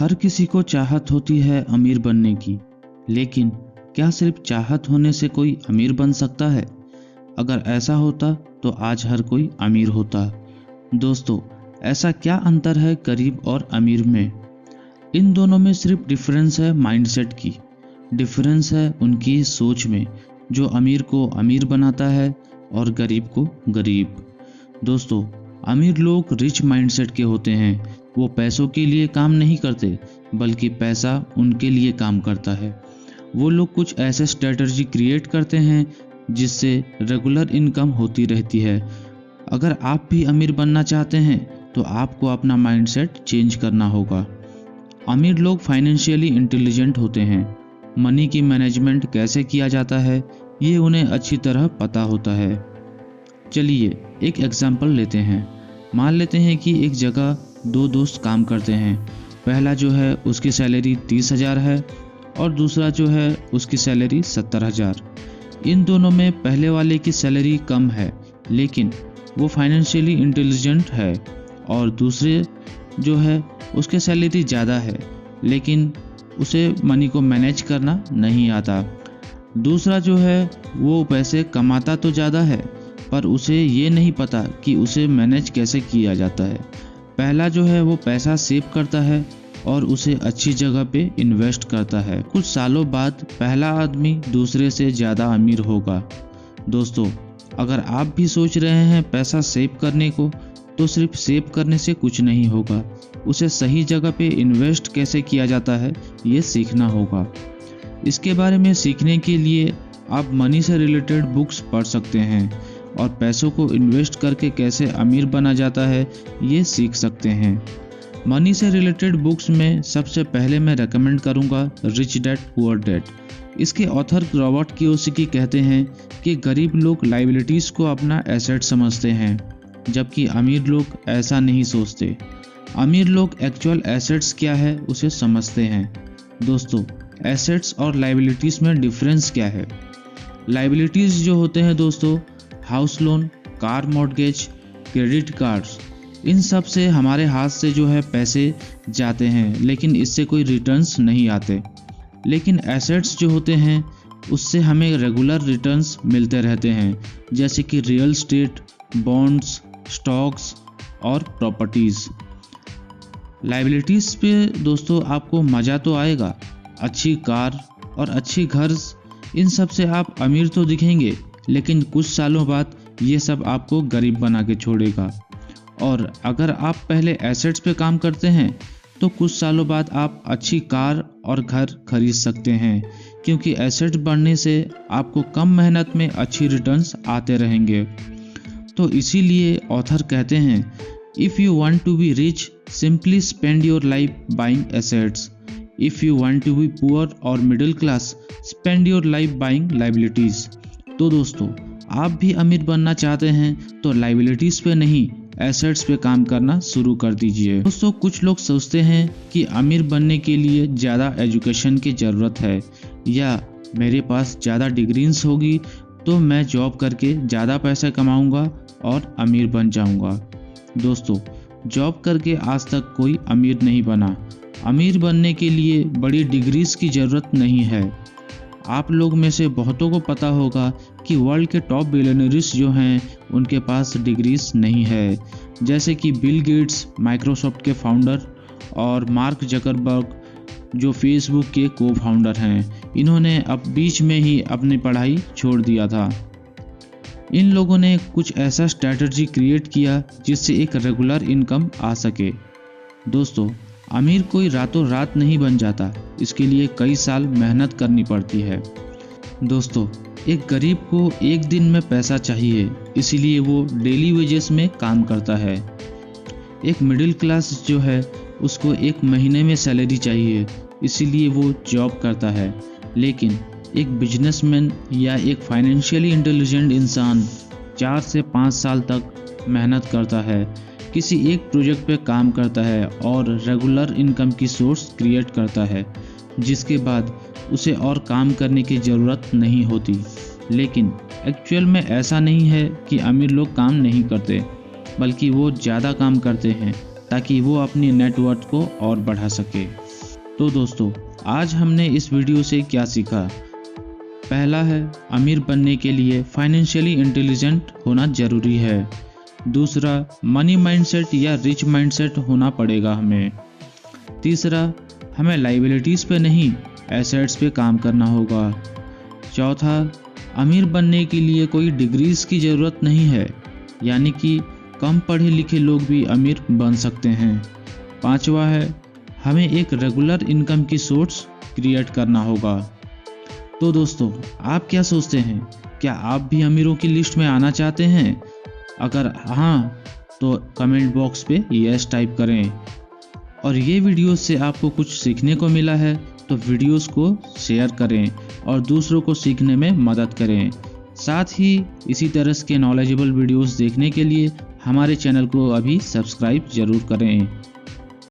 हर किसी को चाहत होती है अमीर बनने की, लेकिन क्या सिर्फ चाहत होने से कोई अमीर बन सकता है? अगर ऐसा होता तो आज हर कोई अमीर होता। दोस्तों, ऐसा क्या अंतर है गरीब और अमीर में? इन दोनों में सिर्फ डिफरेंस है माइंडसेट की। डिफरेंस है उनकी सोच में, जो अमीर को अमीर बनाता है और गरीब को गरीब। दोस्तों, अमीर लोग रिच माइंडसेट के होते हैं। वो पैसों के लिए काम नहीं करते, बल्कि पैसा उनके लिए काम करता है। वो लोग कुछ ऐसे स्ट्रेटजी क्रिएट करते हैं जिससे रेगुलर इनकम होती रहती है। अगर आप भी अमीर बनना चाहते हैं तो आपको अपना माइंडसेट चेंज करना होगा। अमीर लोग फाइनेंशियली इंटेलिजेंट होते हैं। मनी की मैनेजमेंट कैसे किया जाता है ये उन्हें अच्छी तरह पता होता है। चलिए एक एग्जाम्पल लेते हैं। मान लेते हैं कि एक जगह दो दोस्त काम करते हैं। पहला जो है उसकी सैलरी 30,000 है और दूसरा जो है उसकी सैलरी 70,000। इन दोनों में पहले वाले की सैलरी कम है, लेकिन वो फाइनेंशियली इंटेलिजेंट है, और दूसरे जो है उसके सैलरी ज़्यादा है, लेकिन उसे मनी को मैनेज करना नहीं आता। दूसरा जो है वो पैसे कमाता तो ज़्यादा है, पर उसे ये नहीं पता कि उसे मैनेज कैसे किया जाता है। पहला जो है वो पैसा सेव करता है और उसे अच्छी जगह पे इन्वेस्ट करता है। कुछ सालों बाद पहला आदमी दूसरे से ज़्यादा अमीर होगा। दोस्तों, अगर आप भी सोच रहे हैं पैसा सेव करने को, तो सिर्फ सेव करने से कुछ नहीं होगा। उसे सही जगह पे इन्वेस्ट कैसे किया जाता है ये सीखना होगा। इसके बारे में सीखने के लिए आप मनी से रिलेटेड बुक्स पढ़ सकते हैं और पैसों को इन्वेस्ट करके कैसे अमीर बना जाता है ये सीख सकते हैं। मनी से रिलेटेड बुक्स में सबसे पहले मैं रेकमेंड करूंगा रिच डैड पुअर डैड। इसके ऑथर रॉबर्ट कियोसाकी कहते हैं कि गरीब लोग लायबिलिटीज़ को अपना एसेट समझते हैं, जबकि अमीर लोग ऐसा नहीं सोचते। अमीर लोग एक्चुअल एसेट्स क्या है उसे समझते हैं। दोस्तों, एसेट्स और लायबिलिटीज़ में डिफरेंस क्या है? लायबिलिटीज़ जो होते हैं दोस्तों, house loan, car mortgage, credit cards, इन सब से हमारे हाथ से जो है पैसे जाते हैं, लेकिन इससे कोई रिटर्न्स नहीं आते। लेकिन एसेट्स जो होते हैं उससे हमें रेगुलर रिटर्न्स मिलते रहते हैं, जैसे कि रियल स्टेट, बॉन्ड्स, स्टॉक्स और प्रॉपर्टीज़। लायबिलिटीज़ पे दोस्तों आपको मज़ा तो आएगा, अच्छी कार और अच्छी घर, इन सब से आप अमीर तो दिखेंगे, लेकिन कुछ सालों बाद ये सब आपको गरीब बना के छोड़ेगा। और अगर आप पहले एसेट्स पे काम करते हैं तो कुछ सालों बाद आप अच्छी कार और घर खरीद सकते हैं, क्योंकि एसेट्स बढ़ने से आपको कम मेहनत में अच्छी रिटर्न्स आते रहेंगे। तो इसीलिए ऑथर कहते हैं, if you want to be rich, simply spend your life buying assets. If you want to be poor और middle class, spend your life buying liabilities. तो दोस्तों, आप भी अमीर बनना चाहते हैं तो लायबिलिटीज़ पे नहीं, एसेट्स पे काम करना शुरू कर दीजिए। दोस्तों, कुछ लोग सोचते हैं कि अमीर बनने के लिए ज़्यादा एजुकेशन की ज़रूरत है, या मेरे पास ज़्यादा डिग्रीज होगी तो मैं जॉब करके ज़्यादा पैसा कमाऊंगा और अमीर बन जाऊंगा। दोस्तों, जॉब करके आज तक कोई अमीर नहीं बना। अमीर बनने के लिए बड़ी डिग्रीज की ज़रूरत नहीं है। आप लोग में से बहुतों को पता होगा कि वर्ल्ड के टॉप बिलियनरीज जो हैं उनके पास डिग्रीज नहीं है, जैसे कि बिल गेट्स माइक्रोसॉफ्ट के फाउंडर और मार्क जकरबर्ग जो फेसबुक के को फाउंडर हैं। इन्होंने अब बीच में ही अपनी पढ़ाई छोड़ दिया था। इन लोगों ने कुछ ऐसा स्ट्रैटेजी क्रिएट किया जिससे एक रेगुलर इनकम आ सके। दोस्तों, अमीर कोई रातों रात नहीं बन जाता, इसके लिए कई साल मेहनत करनी पड़ती है। दोस्तों, एक गरीब को एक दिन में पैसा चाहिए, इसीलिए वो डेली वेजेस में काम करता है। एक मिडिल क्लास जो है उसको एक महीने में सैलरी चाहिए, इसीलिए वो जॉब करता है। लेकिन एक बिजनेसमैन या एक फाइनेंशियली इंटेलिजेंट इंसान 4 से 5 साल तक मेहनत करता है, किसी एक प्रोजेक्ट पे काम करता है और रेगुलर इनकम की सोर्स क्रिएट करता है, जिसके बाद उसे और काम करने की ज़रूरत नहीं होती। लेकिन एक्चुअल में ऐसा नहीं है कि अमीर लोग काम नहीं करते, बल्कि वो ज़्यादा काम करते हैं ताकि वो अपनी नेटवर्थ को और बढ़ा सके। तो दोस्तों, आज हमने इस वीडियो से क्या सीखा? पहला है, अमीर बनने के लिए फाइनेंशियली इंटेलिजेंट होना जरूरी है। दूसरा, मनी माइंडसेट या रिच माइंडसेट होना पड़ेगा हमें। तीसरा, हमें लाइबिलिटीज़ पे नहीं एसेट्स पे काम करना होगा। चौथा, अमीर बनने के लिए कोई डिग्रीज की ज़रूरत नहीं है, यानी कि कम पढ़े लिखे लोग भी अमीर बन सकते हैं। पांचवा है, हमें एक रेगुलर इनकम की सोर्स क्रिएट करना होगा। तो दोस्तों, आप क्या सोचते हैं? क्या आप भी अमीरों की लिस्ट में आना चाहते हैं? अगर हाँ, तो कमेंट बॉक्स पे यस टाइप करें। और ये वीडियो से आपको कुछ सीखने को मिला है तो वीडियोस को शेयर करें और दूसरों को सीखने में मदद करें। साथ ही इसी तरह के नॉलेजेबल वीडियोस देखने के लिए हमारे चैनल को अभी सब्सक्राइब जरूर करें।